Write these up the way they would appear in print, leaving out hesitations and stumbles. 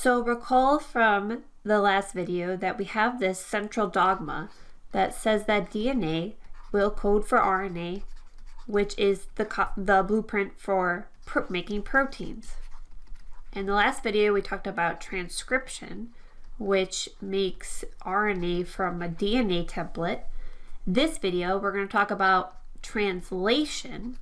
So recall from the last video that we have this central dogma that says that DNA will code for RNA, which is the blueprint for making proteins. In the last video, we talked about transcription, which makes RNA from a DNA template. This video, we're going to talk about translation,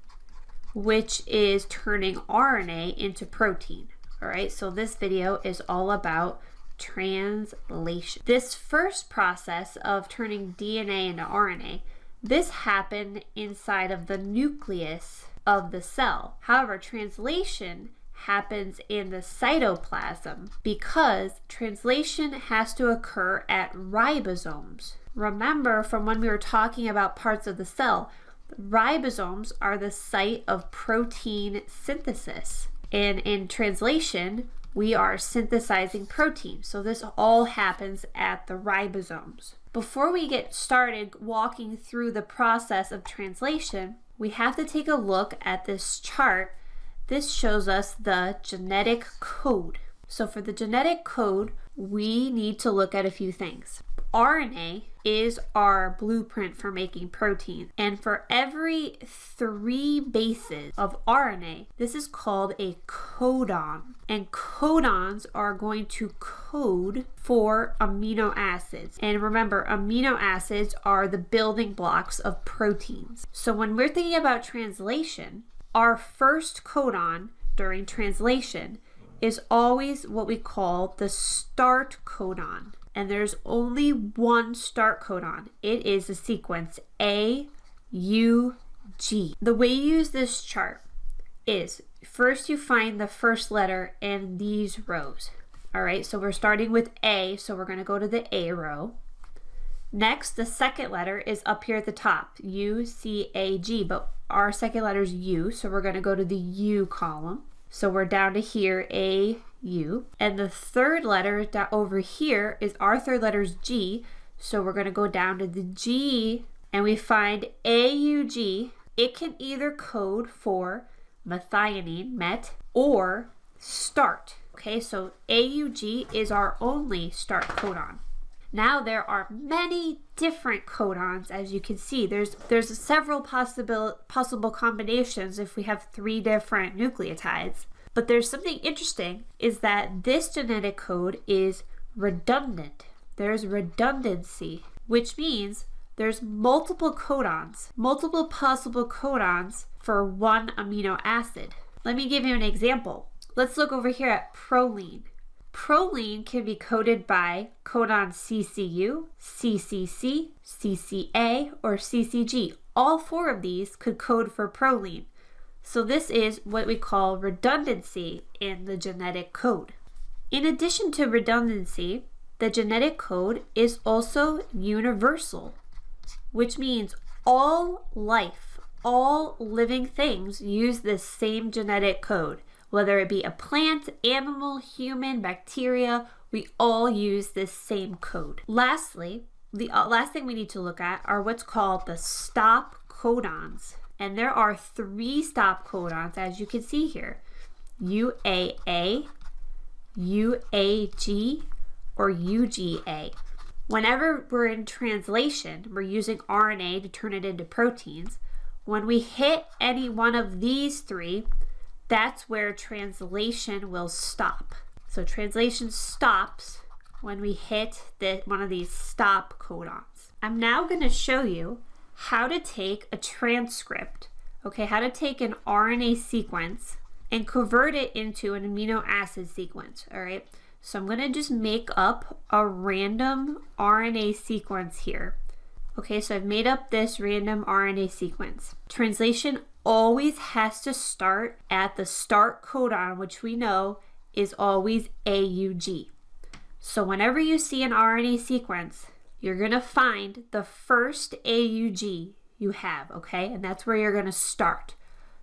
which is turning RNA into protein. All right, so this video is all about translation. This first process of turning DNA into RNA, this happened inside of the nucleus of the cell. However, translation happens in the cytoplasm because translation has to occur at ribosomes. Remember from when we were talking about parts of the cell, ribosomes are the site of protein synthesis. And in translation, we are synthesizing protein. So this all happens at the ribosomes. Before we get started walking through the process of translation, we have to take a look at this chart. This shows us the genetic code. So for the genetic code, we need to look at a few things. RNA is our blueprint for making protein. And for every 3 bases of RNA, this is called a codon. And codons are going to code for amino acids. And remember, amino acids are the building blocks of proteins. So when we're thinking about translation, our first codon during translation is always what we call the start codon. And there's only one start codon. It is the sequence AUG. The way you use this chart is first you find the first letter in these rows. All right, so we're starting with A, so we're going to go to the A row. Next, the second letter is up here at the top, UCAG, but our second letter is U, so we're going to go to the U column. So we're down to here, AU. And the third letter down over here is our third letter is G. So we're going to go down to the G and we find AUG. It can either code for methionine, met, or start. Okay, so AUG is our only start codon. Now there are many different codons, as you can see. There's several possible combinations if we have 3 different nucleotides. But there's something interesting is that this genetic code is redundant. There's redundancy, which means there's multiple codons, multiple possible codons for one amino acid. Let me give you an example. Let's look over here at proline. Proline can be coded by codon CCU, CCC, CCA, or CCG. All 4 of these could code for proline. So this is what we call redundancy in the genetic code. In addition to redundancy, the genetic code is also universal, which means all life, all living things use this same genetic code. Whether it be a plant, animal, human, bacteria, we all use this same code. Lastly, the last thing we need to look at are what's called the stop codons. And there are 3 stop codons, as you can see here. UAA, UAG, or UGA. Whenever we're in translation, we're using RNA to turn it into proteins. When we hit any one of these 3, that's where translation will stop. So translation stops when we hit one of these stop codons. I'm now going to show you how to take a transcript, okay, how to take an RNA sequence and convert it into an amino acid sequence, all right? So I'm going to just make up a random RNA sequence here. Okay, so I've made up this random RNA sequence. Translation always has to start at the start codon, which we know is always AUG. So whenever you see an RNA sequence, you're going to find the first AUG you have, okay? And that's where you're going to start,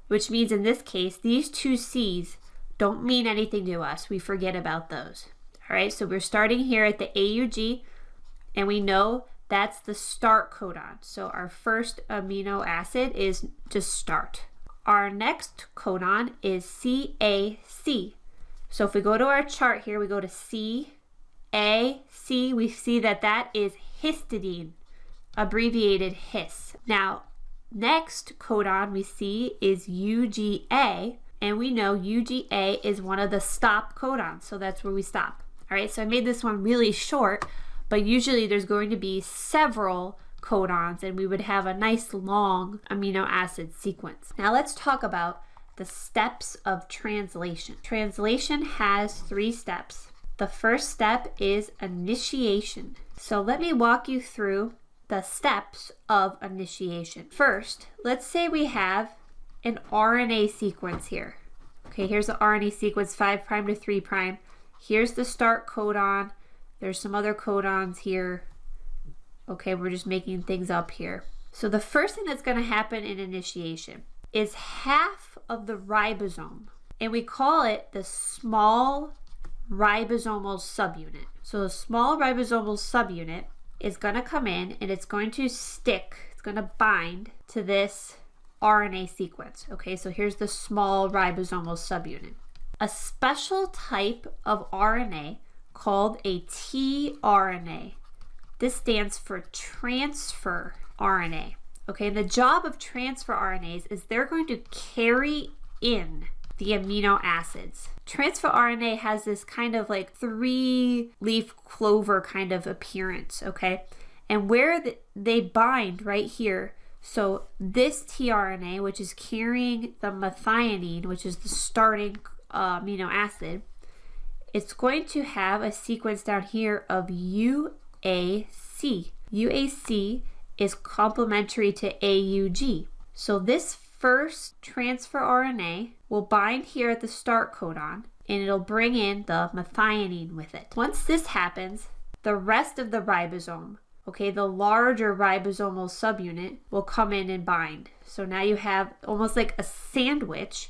which means in this case, these 2 C's don't mean anything to us. We forget about those. All right, so we're starting here at the AUG, and we know that's the start codon. So our first amino acid is to start. Our next codon is CAC. So if we go to our chart here, we go to C, A, C, we see that that is histidine, abbreviated HIS. Now, next codon we see is UGA, and we know UGA is one of the stop codons, so that's where we stop. All right, so I made this one really short, but usually there's going to be several codons, and we would have a nice long amino acid sequence. Now let's talk about the steps of translation. Translation has 3 steps. The first step is initiation. So let me walk you through the steps of initiation. First, let's say we have an RNA sequence here. Okay, here's the RNA sequence 5' to 3'. Here's the start codon. There's some other codons here. Okay, we're just making things up here. So the first thing that's going to happen in initiation is half of the ribosome, and we call it the small ribosomal subunit. So the small ribosomal subunit is going to come in, and it's going to stick, it's going to bind to this RNA sequence. Okay, so here's the small ribosomal subunit. A special type of RNA called a tRNA. This stands for transfer RNA. Okay, the job of transfer RNAs is they're going to carry in the amino acids. Transfer RNA has this kind of like 3-leaf clover kind of appearance, okay? And where they bind right here, so this tRNA, which is carrying the methionine, which is the starting amino acid, it's going to have a sequence down here of UAC. UAC is complementary to AUG. So this first transfer RNA will bind here at the start codon, and it'll bring in the methionine with it. Once this happens, the rest of the ribosome, okay, the larger ribosomal subunit, will come in and bind. So now you have almost like a sandwich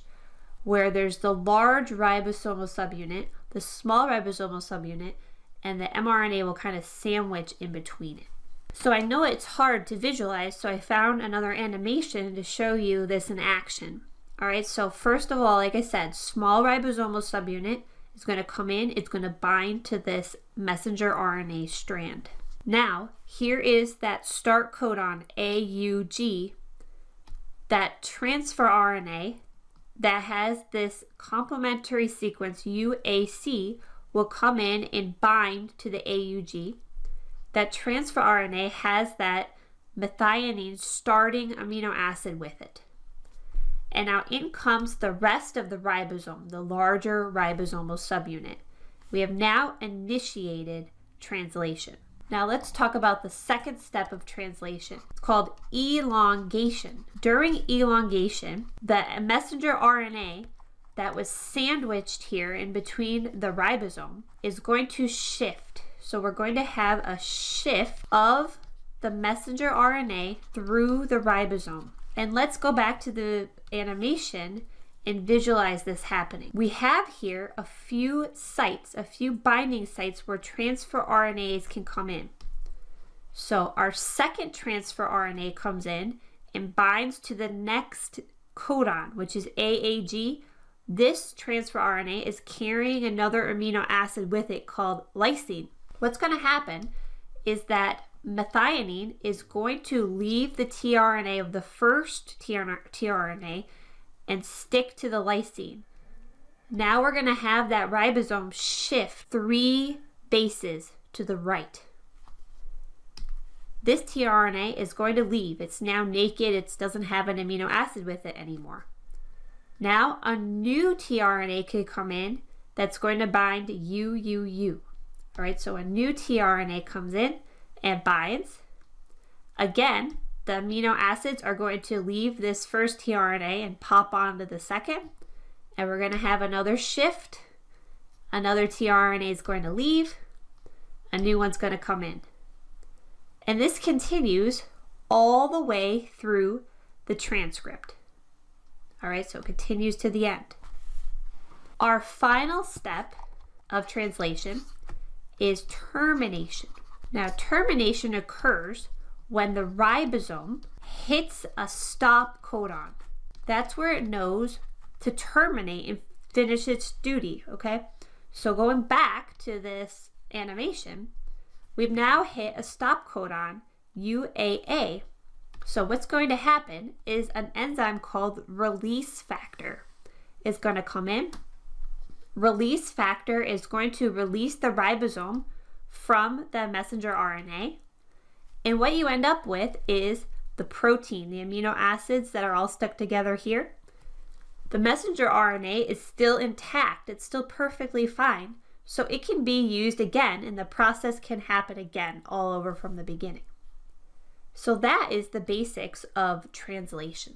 where there's the large ribosomal subunit, the small ribosomal subunit, and the mRNA will kind of sandwich in between it. So I know it's hard to visualize, so I found another animation to show you this in action. All right, so first of all, like I said, small ribosomal subunit is going to come in, it's going to bind to this messenger RNA strand. Now, here is that start codon AUG, that transfer RNA that has this complementary sequence UAC will come in and bind to the AUG. That transfer RNA has that methionine starting amino acid with it. And now in comes the rest of the ribosome, the larger ribosomal subunit. We have now initiated translation. Now let's talk about the second step of translation. It's called elongation. During elongation, the messenger RNA that was sandwiched here in between the ribosome is going to shift. So we're going to have a shift of the messenger RNA through the ribosome. And let's go back to the animation and visualize this happening. We have here a few sites, a few binding sites where transfer RNAs can come in. So our second transfer RNA comes in and binds to the next codon, which is AAG. This transfer RNA is carrying another amino acid with it called lysine. What's going to happen is that methionine is going to leave the tRNA of the first tRNA and stick to the lysine. Now we're going to have that ribosome shift 3 bases to the right. This tRNA is going to leave. It's now naked. It doesn't have an amino acid with it anymore. Now a new tRNA could come in that's going to bind UUU. All right, so a new tRNA comes in and binds. Again, the amino acids are going to leave this first tRNA and pop onto the second. And we're going to have another shift. Another tRNA is going to leave. A new one's going to come in. And this continues all the way through the transcript. All right, so it continues to the end. Our final step of translation is termination. Now, termination occurs when the ribosome hits a stop codon. That's where it knows to terminate and finish its duty, okay? So going back to this animation, we've now hit a stop codon, UAA. So what's going to happen is an enzyme called release factor is going to come in. Release factor is going to release the ribosome from the messenger RNA. And what you end up with is the protein, the amino acids that are all stuck together here. The messenger RNA is still intact. It's still perfectly fine. So it can be used again, and the process can happen again all over from the beginning. So that is the basics of translation.